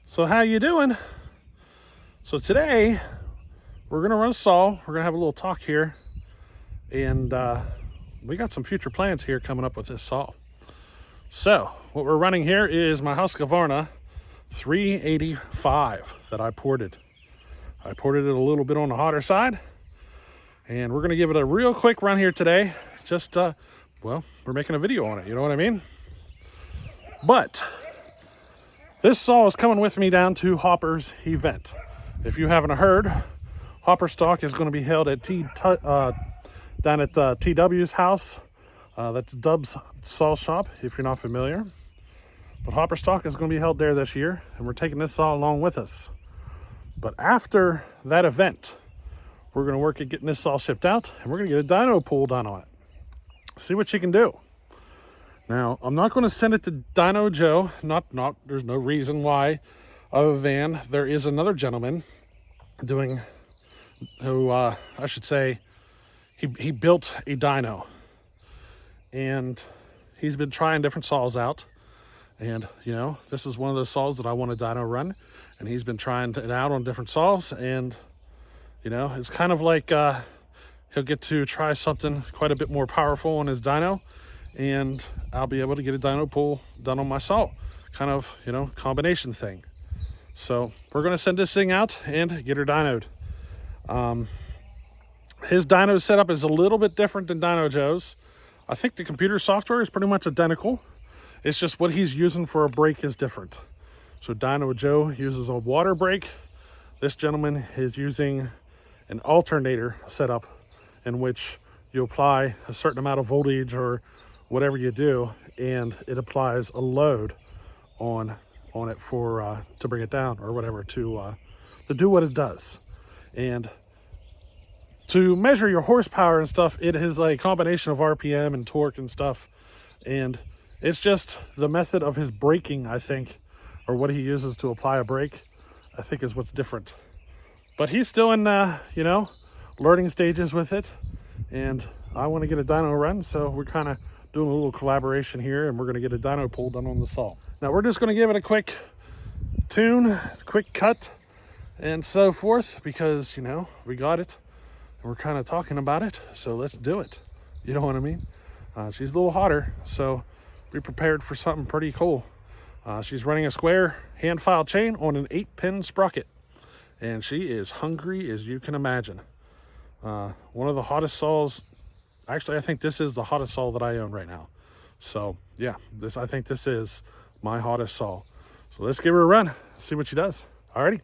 So how you doing? So today we're gonna run a saw. We're gonna have a little talk here, and we got some future plans here coming up with this saw. So what we're running here is my Husqvarna 385 that I ported. I ported it a little bit on the hotter side, and we're gonna give it a real quick run here today. Just well, we're making a video on it. You know what I mean? But this saw is coming with me down to Hopper's event. If you haven't heard, Hopper Stock is going to be held at down at TW's house. That's Dub's Saw Shop, if you're not familiar. But Hopper Stock is going to be held there this year, and we're taking this saw along with us. But after that event, we're going to work at getting this saw shipped out, and we're going to get a dyno pull done on it. See what you can do. Now, I'm not going to send it to Dyno Joe. There's no reason why, other than there is another gentleman who I should say, he built a dyno, and he's been trying different saws out. And this is one of those saws that I want a dyno run, and he's been trying it out on different saws, and it's kind of like he'll get to try something quite a bit more powerful on his dyno, and I'll be able to get a dyno pull done on my saw. Kind of, combination thing. So we're going to send this thing out and get her dynoed. His dyno setup is a little bit different than Dyno Joe's. I think the computer software is pretty much identical. It's just what he's using for a brake is different. So Dyno Joe uses a water brake. This gentleman is using an alternator setup in which you apply a certain amount of voltage or whatever you do, and it applies a load on it for to bring it down or whatever to do what it does. And to measure your horsepower and stuff, it is a combination of RPM and torque and stuff, and it's just the method of his braking, I think, or what he uses to apply a brake, I think is what's different. But he's still in learning stages with it, and I want to get a dyno run, so we're kind of doing a little collaboration here, and we're going to get a dyno pull done on the saw. Now we're just going to give it a quick tune, quick cut, and so forth, because we got it and we're kind of talking about it, so let's do it. You know what I mean? She's a little hotter, so be prepared for something pretty cool. She's running a square hand file chain on an 8-pin sprocket, and she is hungry as you can imagine. One of the hottest saws. Actually, I think this is the hottest saw that I own right now. So yeah, I think this is my hottest saw. So let's give her a run, see what she does. Alrighty.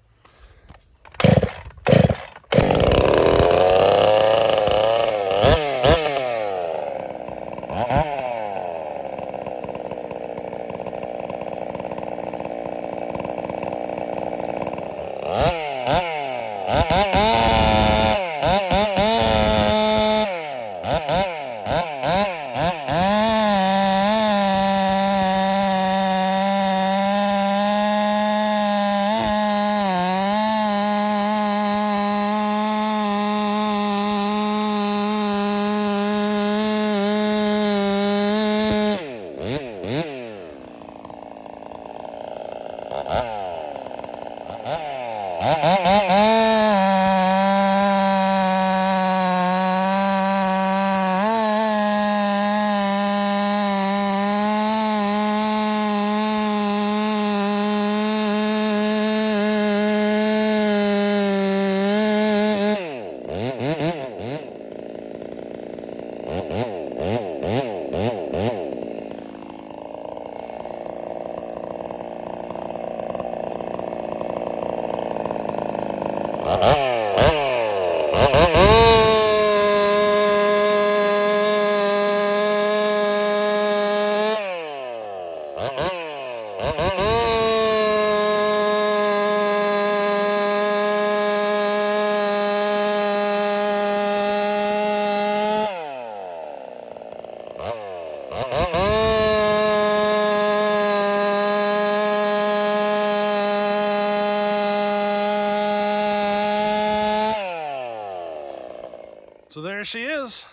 So there she is.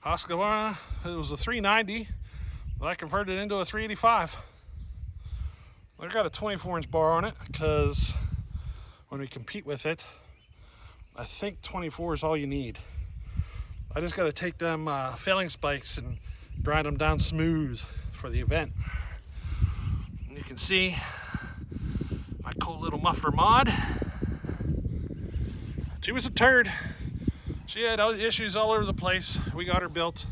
Husqvarna, it was a 390, but I converted it into a 385. I've got a 24-inch bar on it because when we compete with it, I think 24 is all you need. I just got to take them failing spikes and grind them down smooth for the event. And you can see my cool little muffler mod. She was a turd. She had issues all over the place. We got her built,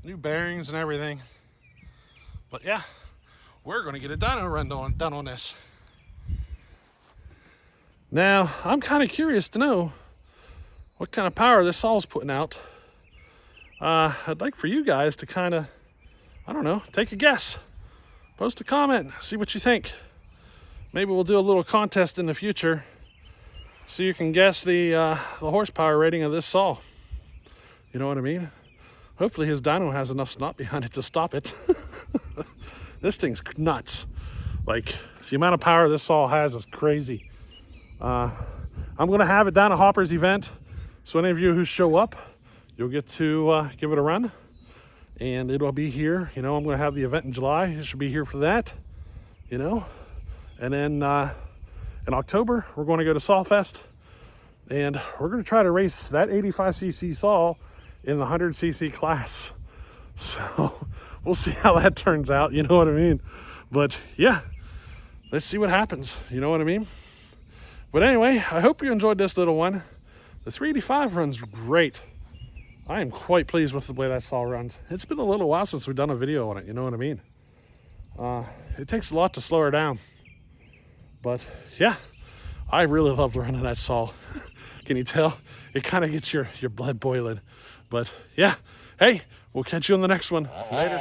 new bearings and everything. But yeah, we're gonna get a dyno run done on this. Now, I'm kind of curious to know what kind of power this saw's putting out. I'd like for you guys to kind of, I don't know, take a guess. Post a comment, see what you think. Maybe we'll do a little contest in the future so you can guess the horsepower rating of this saw. You know what I mean? Hopefully his dyno has enough snot behind it to stop it. This thing's nuts. Like, the amount of power this saw has is crazy. I'm gonna have it down at Hopper's event, so any of you who show up, you'll get to give it a run, and it'll be here. You know, I'm gonna have the event in July. It should be here for that, you know. And then in October, we're going to go to Sawfest, and we're going to try to race that 85cc saw in the 100cc class. So we'll see how that turns out, you know what I mean? But yeah, let's see what happens, you know what I mean? But anyway, I hope you enjoyed this little one. The 385 runs great. I am quite pleased with the way that saw runs. It's been a little while since we've done a video on it, you know what I mean? It takes a lot to slow her down. But yeah, I really love running that saw. Can you tell? It kind of gets your blood boiling. But yeah, hey, we'll catch you on the next one. Later.